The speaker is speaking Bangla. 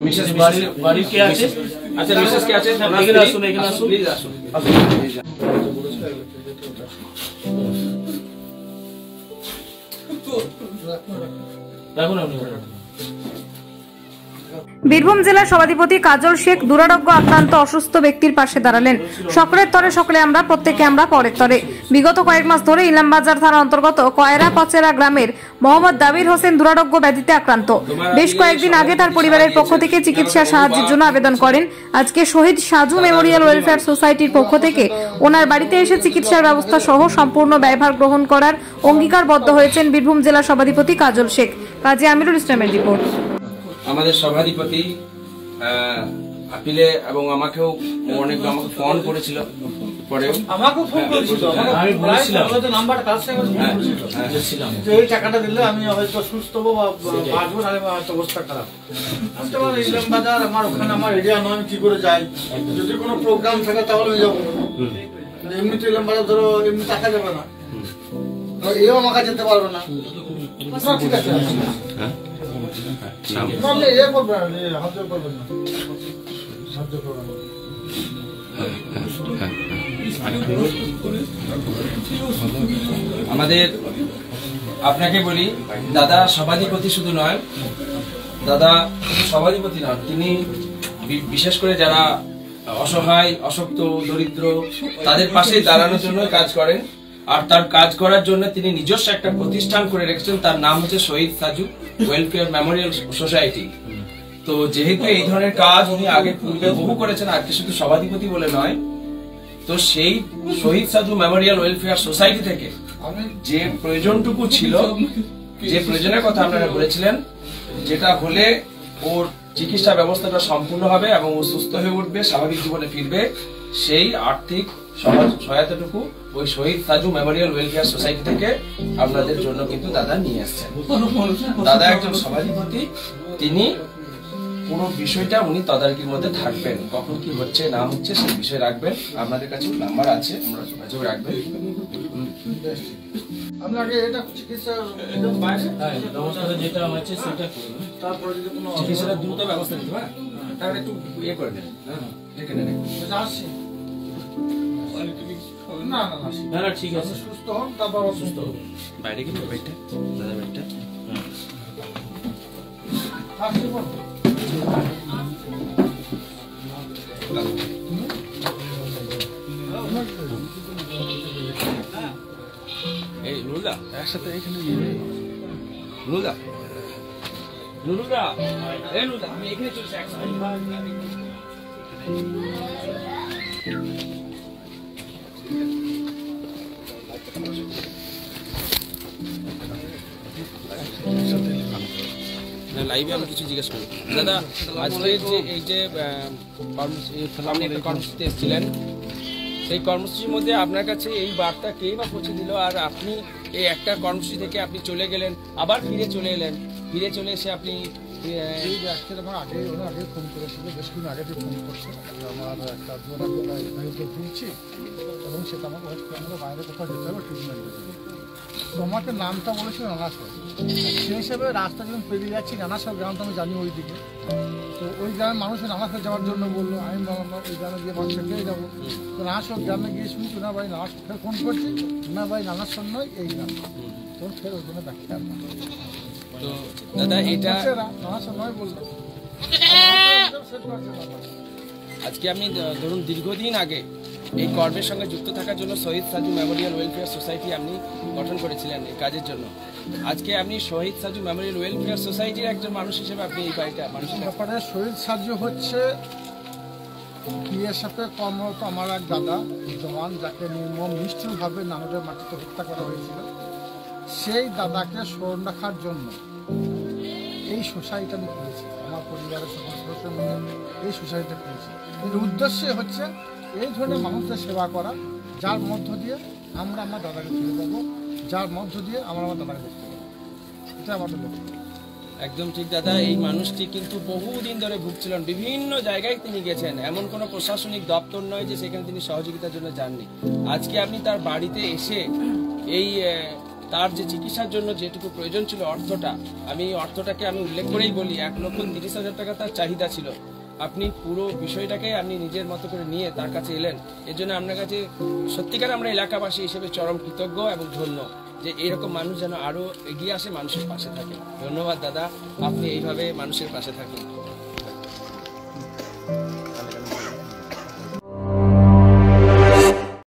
মিসেস বাড়ি কে আছে? আচ্ছা মিসেস কে আছে? এখানে আসুন, এখানে আসুন, প্লিজ আসুন। রাখুন আপনি। বীরভূম জেলার সভাধিপতি কাজল শেখ দুরারোগ্য আক্রান্ত অসুস্থ ব্যক্তির পাশে দাঁড়ালেন। সকলের তরে সকলে আমরা, প্রত্যেকে আমরা পরের তরে। বিগত কয়েক মাস ধরে ইলামবাজার থানা অন্তর্গত কয়রা কচেরা গ্রামের মোহাম্মদ দাবির হোসেন দুরারোগ্য ব্যাধিতে আক্রান্ত। বেশ কয়েকদিন আগে তার পরিবারের পক্ষ থেকে চিকিৎসা সাহায্যের জন্য আবেদন করেন। আজকে শহীদ সাজু মেমোরিয়াল ওয়েলফেয়ার সোসাইটির পক্ষ থেকে ওনার বাড়িতে এসে চিকিৎসার ব্যবস্থা সহ সম্পূর্ণ ব্যয়ভার গ্রহণ করার অঙ্গীকারবদ্ধ হয়েছেন বীরভূম জেলা সভাধিপতি কাজল শেখ। কাজী আমিরুল ইসলামের রিপোর্ট। আমাদের সভাধিপতি আপিলে এবং আমাকেও অনেক আমাকে ফোন করেছিল, পরেও আমাকেও ফোন করেছিল, আমি বলেছিলাম নাম্বার কার সঙ্গে বলেছিলাম যে এই টাকাটা দিলে আমি হয়তো সুস্থ হবো বা বাঁচবো, না হয়তো অবস্থা খারাপ। আমি তো আমার ইলামবাজার, আমার ওখানে আমার এরিয়া নয়, আমি কি করে যাই? যদি কোনো প্রোগ্রাম থাকে তাহলে আমি যাবো, এমনি তো ইলামবাজার ধরো এমনি টাকা যাবে না, এও আমাকে যেতে পারবে না। ঠিক আছে, আমাদের আপনাকে বলি, দাদা সভাধিপতি শুধু নয়, দাদা সভাধিপতি নয়, তিনি বিশেষ করে যারা অসহায়, অশক্ত, দরিদ্র তাদের পাশে দাঁড়ানোর জন্য কাজ করেন। আর তার কাজ করার জন্য তিনি নিজস্ব একটা প্রতিষ্ঠান করে রেখেছেন, তার নাম হচ্ছে শহীদ সাজু ওয়েলফেয়ার মেমোরিয়াল সোসাইটি। তো যেহেতু এই ধরনের কাজ উনি আগে পূর্বে বহু করেছেন, আজকে শুধু সভাধিপতি বলে নয়, তো সেই শহীদ সাজু মেমোরিয়াল ওয়েলফেয়ার সোসাইটি থেকে যে প্রয়োজনটুকু ছিল, যে প্রয়োজনের কথা আপনারা বলেছিলেন, যেটা হলে ওর চিকিৎসা ব্যবস্থাটা সম্পূর্ণ হবে এবং ও সুস্থ হয়ে উঠবে, স্বাভাবিক জীবনে ফিরবে, সেই আর্থিক সহায়তাটুকু ওই শহীদ সাজু মেমোরিয়াল ওয়েলফেয়ার সোসাইটি থেকে আপনাদের জন্য কিন্তু দাদা নিয়ে আসছেন। দাদা একজন সভাধিপতি, তিনি পুরো বিষয়টা উনি তদারকির মধ্যে থাকবেন, কখন কি হচ্ছে না হচ্ছে সেই বিষয় রাখবেন। আপনাদের কাছে নাম্বার আছে, আমরা যোগাযোগ রাখবেন। আপনাকে এটা চিকিৎসা যেটা আছে সেটা করুন, তারপরে যদি কোনো চিকিৎসাটা দ্রুত ব্যবস্থা নিতে হবে, তাহলে একটু ইয়ে করে দেন। না না না না, ঠিক আছে, সুস্থ হন, তারপর অসুস্থ হবে। বাইরে গেলে বাইকটা দাদা বাইকটা এই নুরুদা একসাথে এখানে নুরুদা নুরুদা এই নুরুদা আমি এখানে চলছি একসাথে। লাইভে আমি কিছু জিজ্ঞেস করি। দাদা, আজকে যে এই যে আপনি একটা কর্মসূচিতে এসেছিলেন, সেই কর্মসূচির মধ্যে আপনার কাছে এই বার্তা কে বা পৌঁছে দিল? আর আপনি এই একটা কর্মসূচি থেকে আপনি চলে গেলেন, আবার ফিরে চলে এলেন, ফিরে চলে এসে আপনি আমার আগে ফোন করেছিল, বেশ কিছুদিন আগে ফোন করছে, আমার একটা ঘুরছি এবং সেটা আমাকে আমরা বাইরে কোথাও যেতে হবে ট্রিটমেন্টের জন্য। তো আমাকে নামটা বলেছিল নানাসর, সেই হিসাবে রাস্তা যখন পেরিয়ে যাচ্ছি, নানাসর গ্রামটা আমি জানি ওই দিকে, তো ওই গ্রামের মানুষের নানাসর যাওয়ার জন্য বললো, আমি বললাম ওই গ্রামে গিয়ে মানুষের পেয়ে যাবো। তো নানাসর গ্রামে গিয়ে শুনছি ওনার বাড়ি নানাসর, ফের ফোন করছি ওনার বাড়ি নানাসর নয় এই গ্রাম, তো ফের ওই জন্য ব্যাখ্যা আনলাম। তো দাদা এটা নানাসর নয় বললো। আজকে আপনি ধরুন দীর্ঘদিন আগে এই কর্মের সঙ্গে যুক্ত থাকার জন্য শহীদ সাজু মেমোরিয়াল ওয়েলফেয়ার সোসাইটি আপনি গঠন করেছিলেন এই কাজের জন্য। আজকে আপনি শহীদ সাজু মেমোরিয়াল ওয়েলফেয়ার সোসাইটির একজন মানুষ হিসেবে আপনি এই বাড়িটা মানুষের ব্যাপারে শহীদ সাজু হচ্ছে বিএসএফে কর্মরত আমার এক দাদা জওয়ান, যাকে নির্মম নিষ্ঠুরভাবে নানুরের মাটিতে হত্যা করা হয়েছিল, সেই দাদাকে স্মরণ রাখার জন্য এই সোসাইটি আমি করেছি। আমার পরিবারের সকল সদস্য মিলে এই সোসাইটিটা করেছি। এর উদ্দেশ্য হচ্ছে এই ধরনের মানুষদের সেবা করা, যার মধ্য দিয়ে আমরা আমার দাদাকে ফিরে পাবো, যার মধ্য দিয়ে আমরা আমার দাদাকে দেখতে পাবো, এটা আমাদের লক্ষ্য। একদম ঠিক দাদা, এই মানুষটি কিন্তু বহুদিন ধরে ভুগছিলেন, বিভিন্ন জায়গায় তিনি গেছেন, এমন কোনো প্রশাসনিক দপ্তর নয় যে সেখানে তিনি সহযোগিতার জন্য যাননি। আজকে আপনি তার বাড়িতে এসে এই তার যে চিকিৎসার জন্য যেটুকু প্রয়োজন ছিল অর্থটা, আমি অর্থটাকে আমি উল্লেখ করেই বলি 1,30,000 টাকা তার চাহিদা ছিল। আপনি পুরো বিষয়টাকে আপনি নিজের মতো করে নিয়ে তার কাছে এলেন, এর জন্য আপনার কাছে সত্যিকার আমরা এলাকাবাসী হিসেবে চরম কৃতজ্ঞ এবং ধন্য যে এরকম মানুষ যেন আরো এগিয়ে আসে, মানুষের পাশে থাকে। ধন্যবাদ দাদা, আপনি এইভাবে মানুষের পাশে থাকুন।